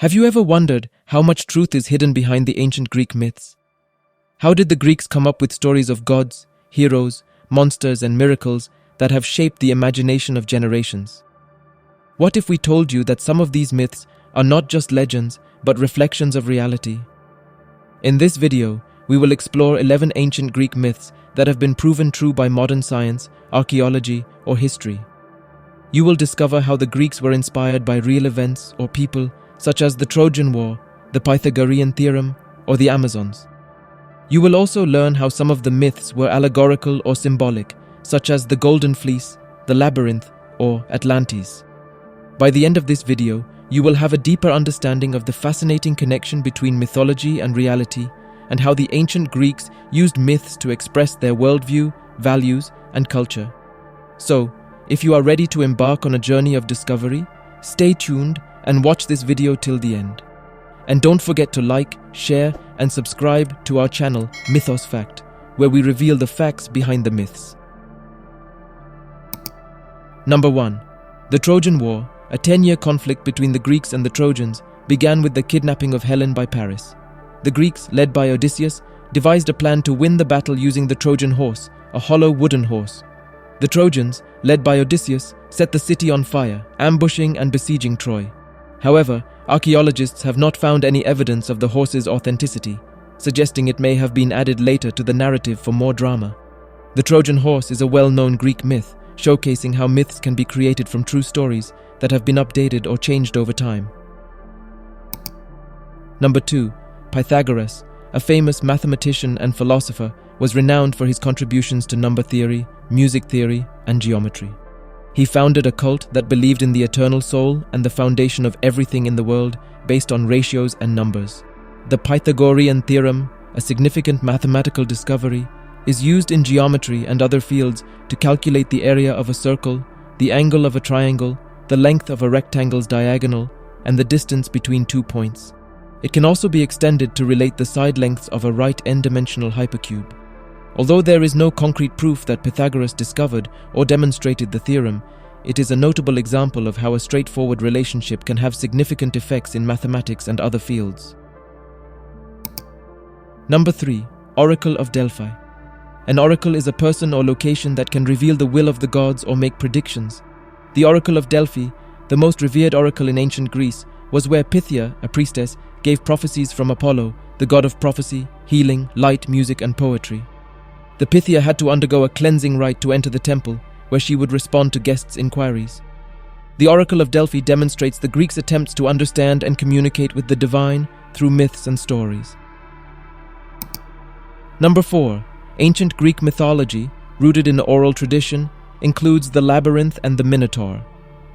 Have you ever wondered how much truth is hidden behind the ancient Greek myths? How did the Greeks come up with stories of gods, heroes, monsters, and miracles that have shaped the imagination of generations? What if we told you that some of these myths are not just legends, but reflections of reality? In this video, we will explore 11 ancient Greek myths that have been proven true by modern science, archaeology, or history. You will discover how the Greeks were inspired by real events or people, such as the Trojan War, the Pythagorean theorem, or the Amazons. You will also learn how some of the myths were allegorical or symbolic, such as the Golden Fleece, the Labyrinth, or Atlantis. By the end of this video, you will have a deeper understanding of the fascinating connection between mythology and reality, and how the ancient Greeks used myths to express their worldview, values, and culture. So, if you are ready to embark on a journey of discovery, stay tuned and watch this video till the end. And don't forget to like, share, and subscribe to our channel, Mythos Fact, where we reveal the facts behind the myths. Number 1. The Trojan War, a 10-year conflict between the Greeks and the Trojans, began with the kidnapping of Helen by Paris. The Greeks, led by Odysseus, devised a plan to win the battle using the Trojan horse, a hollow wooden horse. The Trojans, led by Odysseus, set the city on fire, ambushing and besieging Troy. However, archaeologists have not found any evidence of the horse's authenticity, suggesting it may have been added later to the narrative for more drama. The Trojan horse is a well-known Greek myth, showcasing how myths can be created from true stories that have been updated or changed over time. Number 2. Pythagoras, a famous mathematician and philosopher, was renowned for his contributions to number theory, music theory, and geometry. He founded a cult that believed in the eternal soul and the foundation of everything in the world based on ratios and numbers. The Pythagorean theorem, a significant mathematical discovery, is used in geometry and other fields to calculate the area of a circle, the angle of a triangle, the length of a rectangle's diagonal, and the distance between 2 points. It can also be extended to relate the side lengths of a right n-dimensional hypercube. Although there is no concrete proof that Pythagoras discovered or demonstrated the theorem, it is a notable example of how a straightforward relationship can have significant effects in mathematics and other fields. Number 3. Oracle of Delphi. An oracle is a person or location that can reveal the will of the gods or make predictions. The Oracle of Delphi, the most revered oracle in ancient Greece, was where Pythia, a priestess, gave prophecies from Apollo, the god of prophecy, healing, light, music, and poetry. The Pythia had to undergo a cleansing rite to enter the temple, where she would respond to guests' inquiries. The Oracle of Delphi demonstrates the Greeks' attempts to understand and communicate with the divine through myths and stories. Number 4. Ancient Greek mythology, rooted in oral tradition, includes the Labyrinth and the Minotaur.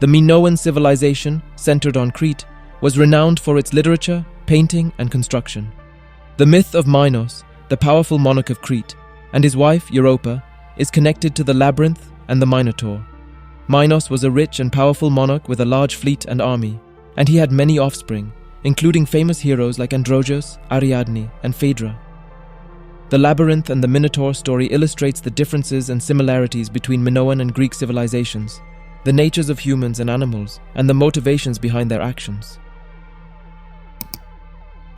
The Minoan civilization, centered on Crete, was renowned for its literature, painting, and construction. The myth of Minos, the powerful monarch of Crete, and his wife, Europa, is connected to the Labyrinth and the Minotaur. Minos was a rich and powerful monarch with a large fleet and army, and he had many offspring, including famous heroes like Androgeus, Ariadne, and Phaedra. The Labyrinth and the Minotaur story illustrates the differences and similarities between Minoan and Greek civilizations, the natures of humans and animals, and the motivations behind their actions.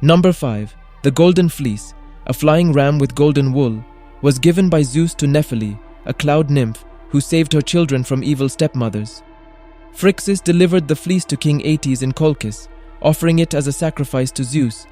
Number 5. The Golden Fleece, a flying ram with golden wool, was given by Zeus to Nephele, a cloud nymph who saved her children from evil stepmothers. Phrixus delivered the fleece to King Aetes in Colchis, offering it as a sacrifice to Zeus.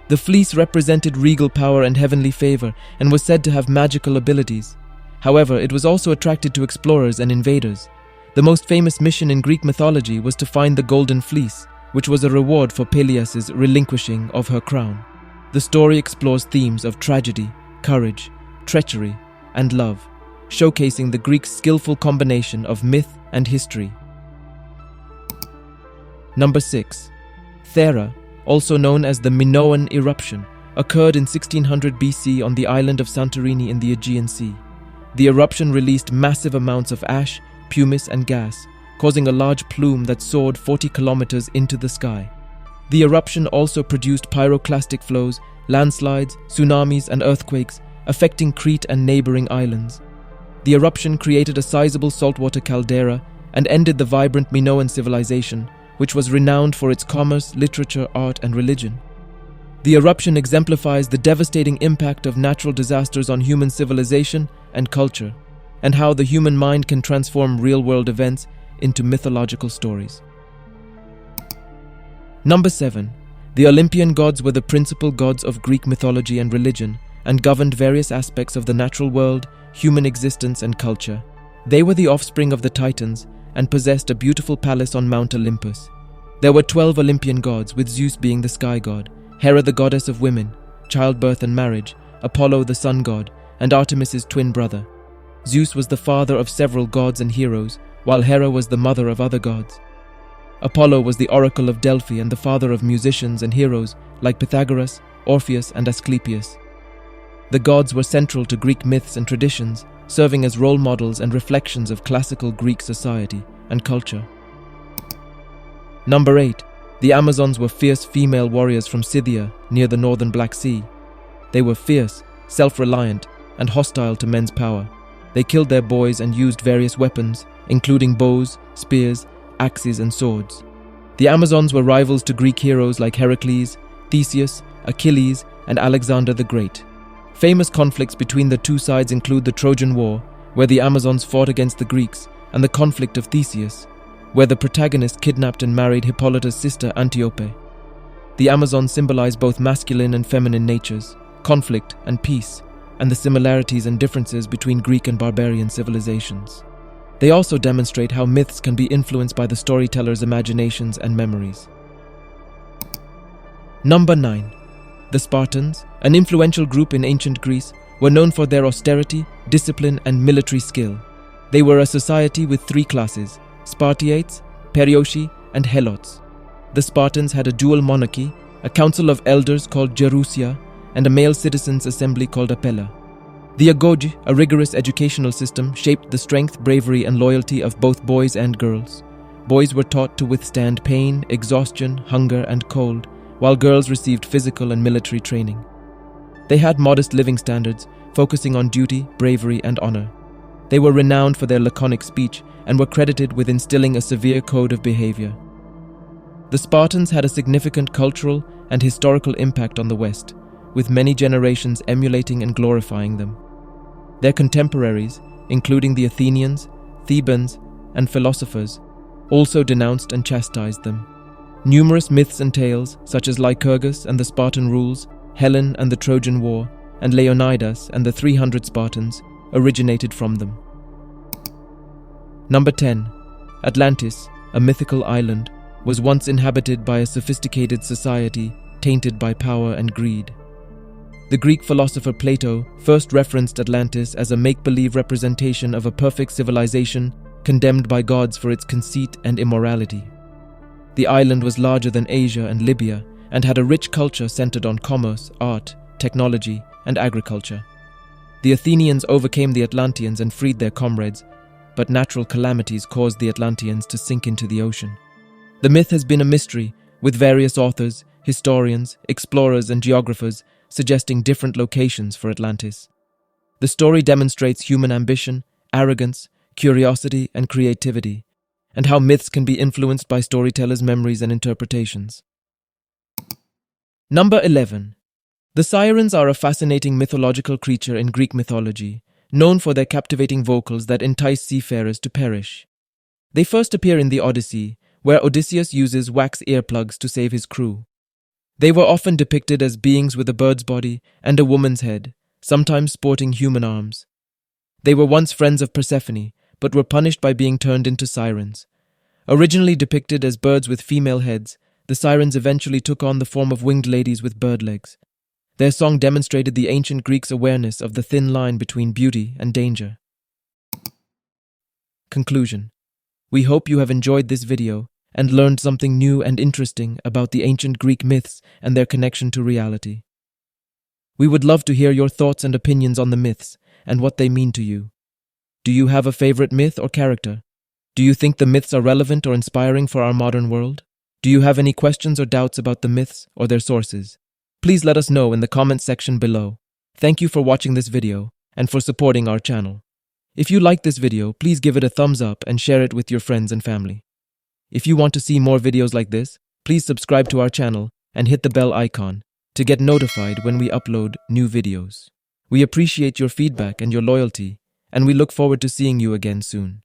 The fleece represented regal power and heavenly favor and was said to have magical abilities. However, it was also attracted to explorers and invaders. The most famous mission in Greek mythology was to find the Golden Fleece, which was a reward for Peleus' relinquishing of her crown. The story explores themes of tragedy, courage, treachery, and love, showcasing the Greeks' skillful combination of myth and history. Number 6. Thera, also known as the Minoan eruption, occurred in 1600 BC on the island of Santorini in the Aegean Sea. The eruption released massive amounts of ash, pumice, and gas, causing a large plume that soared 40 kilometers into the sky. The eruption also produced pyroclastic flows, landslides, tsunamis, and earthquakes, affecting Crete and neighboring islands. The eruption created a sizable saltwater caldera and ended the vibrant Minoan civilization, which was renowned for its commerce, literature, art, and religion. The eruption exemplifies the devastating impact of natural disasters on human civilization and culture, and how the human mind can transform real-world events into mythological stories. Number 7. The Olympian gods were the principal gods of Greek mythology and religion, and governed various aspects of the natural world, human existence, and culture. They were the offspring of the Titans and possessed a beautiful palace on Mount Olympus. There were 12 Olympian gods, with Zeus being the sky god, Hera the goddess of women, childbirth and marriage, Apollo the sun god, and Artemis's twin brother. Zeus was the father of several gods and heroes, while Hera was the mother of other gods. Apollo was the oracle of Delphi and the father of musicians and heroes like Pythagoras, Orpheus, and Asclepius. The gods were central to Greek myths and traditions, serving as role models and reflections of classical Greek society and culture. Number 8. The Amazons were fierce female warriors from Scythia, near the northern Black Sea. They were fierce, self-reliant, and hostile to men's power. They killed their boys and used various weapons, including bows, spears, axes, and swords. The Amazons were rivals to Greek heroes like Heracles, Theseus, Achilles, and Alexander the Great. Famous conflicts between the two sides include the Trojan War, where the Amazons fought against the Greeks, and the conflict of Theseus, where the protagonist kidnapped and married Hippolyta's sister Antiope. The Amazons symbolize both masculine and feminine natures, conflict and peace, and the similarities and differences between Greek and barbarian civilizations. They also demonstrate how myths can be influenced by the storyteller's imaginations and memories. Number 9. The Spartans, an influential group in ancient Greece, were known for their austerity, discipline, and military skill. They were a society with 3 classes: Spartiates, Perioeci, and Helots. The Spartans had a dual monarchy, a council of elders called Gerousia, and a male citizens' assembly called Apella. The Agoge, a rigorous educational system, shaped the strength, bravery, and loyalty of both boys and girls. Boys were taught to withstand pain, exhaustion, hunger, and cold, while girls received physical and military training. They had modest living standards, focusing on duty, bravery, and honor. They were renowned for their laconic speech and were credited with instilling a severe code of behavior. The Spartans had a significant cultural and historical impact on the West, with many generations emulating and glorifying them. Their contemporaries, including the Athenians, Thebans, and philosophers, also denounced and chastised them. Numerous myths and tales, such as Lycurgus and the Spartan rules, Helen and the Trojan War, and Leonidas and the 300 Spartans, originated from them. Number 10. Atlantis, a mythical island, was once inhabited by a sophisticated society tainted by power and greed. The Greek philosopher Plato first referenced Atlantis as a make-believe representation of a perfect civilization condemned by gods for its conceit and immorality. The island was larger than Asia and Libya and had a rich culture centered on commerce, art, technology, and agriculture. The Athenians overcame the Atlanteans and freed their comrades, but natural calamities caused the Atlanteans to sink into the ocean. The myth has been a mystery, with various authors, historians, explorers, and geographers suggesting different locations for Atlantis. The story demonstrates human ambition, arrogance, curiosity, and creativity, and how myths can be influenced by storytellers' memories and interpretations. Number 11. The Sirens are a fascinating mythological creature in Greek mythology, known for their captivating vocals that entice seafarers to perish. They first appear in the Odyssey, where Odysseus uses wax earplugs to save his crew. They were often depicted as beings with a bird's body and a woman's head, sometimes sporting human arms. They were once friends of Persephone, but were punished by being turned into sirens. Originally depicted as birds with female heads, the sirens eventually took on the form of winged ladies with bird legs. Their song demonstrated the ancient Greeks' awareness of the thin line between beauty and danger. Conclusion. We hope you have enjoyed this video and learned something new and interesting about the ancient Greek myths and their connection to reality. We would love to hear your thoughts and opinions on the myths and what they mean to you. Do you have a favorite myth or character? Do you think the myths are relevant or inspiring for our modern world? Do you have any questions or doubts about the myths or their sources? Please let us know in the comments section below. Thank you for watching this video and for supporting our channel. If you liked this video, please give it a thumbs up and share it with your friends and family. If you want to see more videos like this, please subscribe to our channel and hit the bell icon to get notified when we upload new videos. We appreciate your feedback and your loyalty, and we look forward to seeing you again soon.